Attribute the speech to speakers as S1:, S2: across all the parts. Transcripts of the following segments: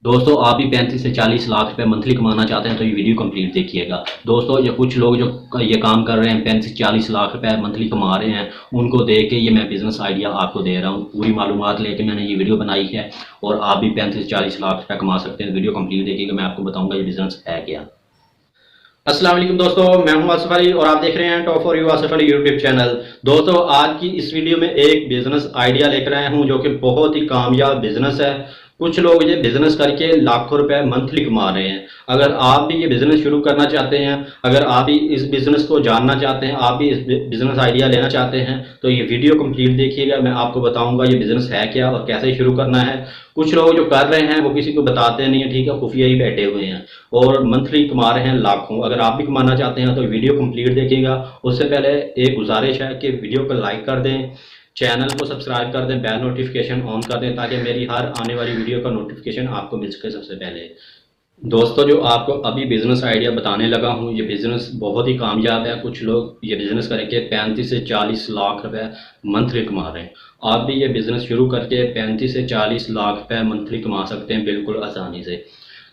S1: दोस्तों आप भी 35 से 40 लाख रुपए मंथली कमाना चाहते हैं तो ये वीडियो कंप्लीट देखिएगा। दोस्तों ये कुछ लोग जो ये काम कर रहे हैं 35 से 40 लाख रुपए मंथली कमा रहे हैं, उनको देख के ये मैं बिज़नेस आइडिया आपको दे रहा हूँ। पूरी मालूमात लेके मैंने ये वीडियो बनाई है और आप भी 35 से 40 लाख रुपए कमा सकते हैं। वीडियो कंप्लीट देखिएगा, मैं आपको बताऊँगा ये बिज़नेस है क्या।
S2: अस्सलाम वालेकुम दोस्तों, मैं हूं आसिफ अली और आप देख रहे हैं top for you Asif Ali YouTube channel. दोस्तों आज की इस वीडियो में एक बिजनेस आइडिया लेकर आया हूं जो कि बहुत ही कामयाब बिजनेस है। कुछ लोग ये बिजनेस करके लाखों रुपए मंथली कमा रहे हैं। अगर आप भी ये बिजनेस शुरू करना चाहते हैं, अगर आप भी इस बिजनेस को जानना चाहते हैं, आप भी इस बिजनेस आइडिया लेना चाहते हैं तो ये वीडियो कंप्लीट देखिएगा। मैं आपको बताऊंगा ये बिजनेस है क्या और कैसे शुरू करना है। कुछ लोग जो कर रहे हैं वो किसी को बताते नहीं है, ठीक है, खुफिया ही बैठे हुए हैं और मंथली कमा रहे हैं लाखों। अगर आप भी कमाना चाहते हैं तो वीडियो कंप्लीट देखिएगा। उससे पहले एक गुजारिश है कि वीडियो को लाइक कर दें, चैनल को सब्सक्राइब कर दें, बेल नोटिफिकेशन ऑन कर दें ताकि मेरी हर आने वाली वीडियो का नोटिफिकेशन आपको मिल सके सबसे पहले। दोस्तों जो आपको अभी बिजनेस आइडिया बताने लगा हूँ, ये बिजनेस बहुत ही कामयाब है। कुछ लोग ये बिजनेस करके 35 से 40 लाख रुपए मंथली कमा रहे हैं। आप भी ये बिजनेस शुरू करके 35 से 40 लाख रुपए मंथली कमा सकते हैं बिल्कुल आसानी से।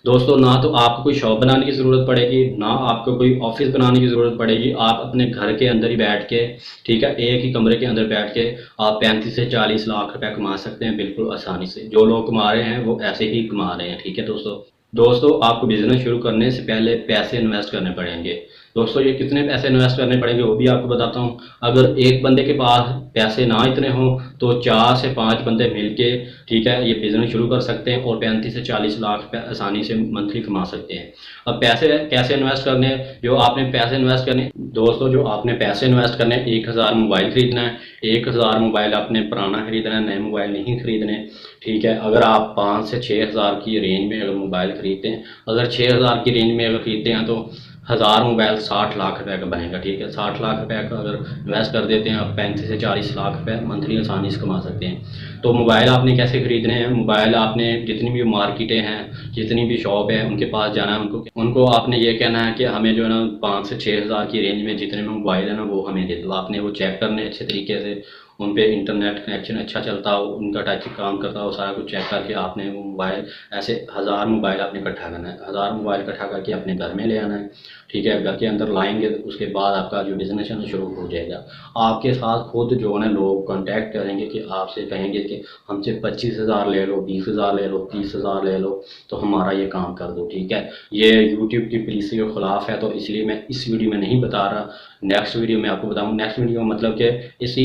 S2: दोस्तों ना तो आपको कोई शॉप बनाने की ज़रूरत पड़ेगी, ना आपको कोई ऑफिस बनाने की ज़रूरत पड़ेगी। आप अपने घर के अंदर ही बैठ के, ठीक है, एक ही कमरे के अंदर बैठ के आप 35 से 40 लाख रुपए कमा सकते हैं बिल्कुल आसानी से। जो लोग कमा रहे हैं वो ऐसे ही कमा रहे हैं, ठीक है दोस्तों। दोस्तों आपको बिजनेस शुरू करने से पहले पैसे इन्वेस्ट करने पड़ेंगे। दोस्तों ये कितने पैसे इन्वेस्ट करने पड़ेंगे वो भी आपको बताता हूँ। अगर एक बंदे के पास पैसे ना इतने हों तो 4 से 5 बंदे मिलके, ठीक है, ये बिजनेस शुरू कर सकते हैं और 35 से 40 लाख रुपए आसानी से मंथली कमा सकते हैं। अब पैसे कैसे इन्वेस्ट करने हैं, जो आपने पैसे इन्वेस्ट करने, दोस्तों जो आपने पैसे इन्वेस्ट करने, 1000 मोबाइल खरीदना है। 1000 मोबाइल आपने पुराना खरीदना है, नए मोबाइल नहीं खरीदने, ठीक है। अगर आप 5 से 6000 की रेंज में अगर मोबाइल खरीदते हैं, अगर 6000 की रेंज में अगर खरीदते हैं तो 1000 मोबाइल 60 लाख रुपए का बनेगा, ठीक है। 60 लाख रुपए का अगर इन्वेस्ट कर देते हैं आप, 35 से 40 लाख रुपए मंथली आसानी से कमा सकते हैं। तो मोबाइल आपने कैसे खरीदने हैं, मोबाइल आपने जितनी भी मार्केटें हैं, जितनी भी शॉप है, उनके पास जाना है। उनको उनको आपने ये कहना है कि हमें जो है ना 5 से 6000 की रेंज में जितने में मोबाइल है ना वो हमें दे दो। आपने वो चेक करने अच्छे तरीके से, उन पे इंटरनेट कनेक्शन अच्छा चलता हो, उनका टच काम करता हो, सारा कुछ चेक करके आपने वो मोबाइल, ऐसे 1000 मोबाइल आपने इकट्ठा करना है। 1000 मोबाइल इकट्ठा करके अपने घर में ले आना है, ठीक है। घर के अंदर लाएंगे तो उसके बाद आपका जो बिजनेस है ना शुरू हो जाएगा। आपके साथ खुद जो है ना लोग कांटेक्ट करेंगे कि आपसे कहेंगे कि हमसे 25,000 ले लो, 20,000 ले लो, 30,000 ले लो, तो हमारा ये काम कर दो, ठीक है। ये यूट्यूब की पॉलिसी के खिलाफ है तो इसलिए मैं इस वीडियो में नहीं बता रहा। नेक्स्ट वीडियो में आपको बताऊँ। नेक्स्ट वीडियो मतलब कि इसी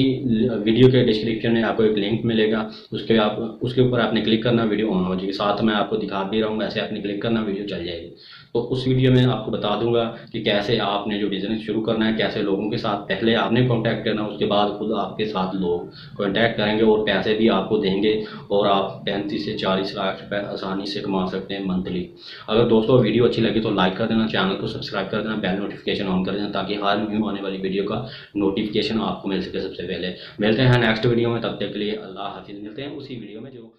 S2: वीडियो के डिस्क्रिप्शन में आपको एक लिंक मिलेगा, उसके ऊपर आपने क्लिक करना, वीडियो ऑन हो जाएगी। साथ में आपको दिखा भी रहा हूँ, ऐसे आपने क्लिक करना, वीडियो चल जाएगी। तो उस वीडियो में आपको बता दूंगा कि कैसे आपने जो बिज़नेस शुरू करना है, कैसे लोगों के साथ पहले आपने कांटेक्ट करना, उसके बाद खुद आपके साथ लोग कांटेक्ट करेंगे और पैसे भी आपको देंगे और आप 35 से 40 लाख रुपए आसानी से कमा सकते हैं मंथली। अगर दोस्तों वीडियो अच्छी लगी तो लाइक कर देना, चैनल को सब्सक्राइब कर देना, बेल नोटिफिकेशन ऑन कर देना ताकि हर न्यू आने वाली वीडियो का नोटिफिकेशन आपको मिल सके सबसे पहले। मिलते हैं नेक्स्ट वीडियो में, तब तक के लिए अल्लाह हाफिज़। मिलते हैं उसी वीडियो में जो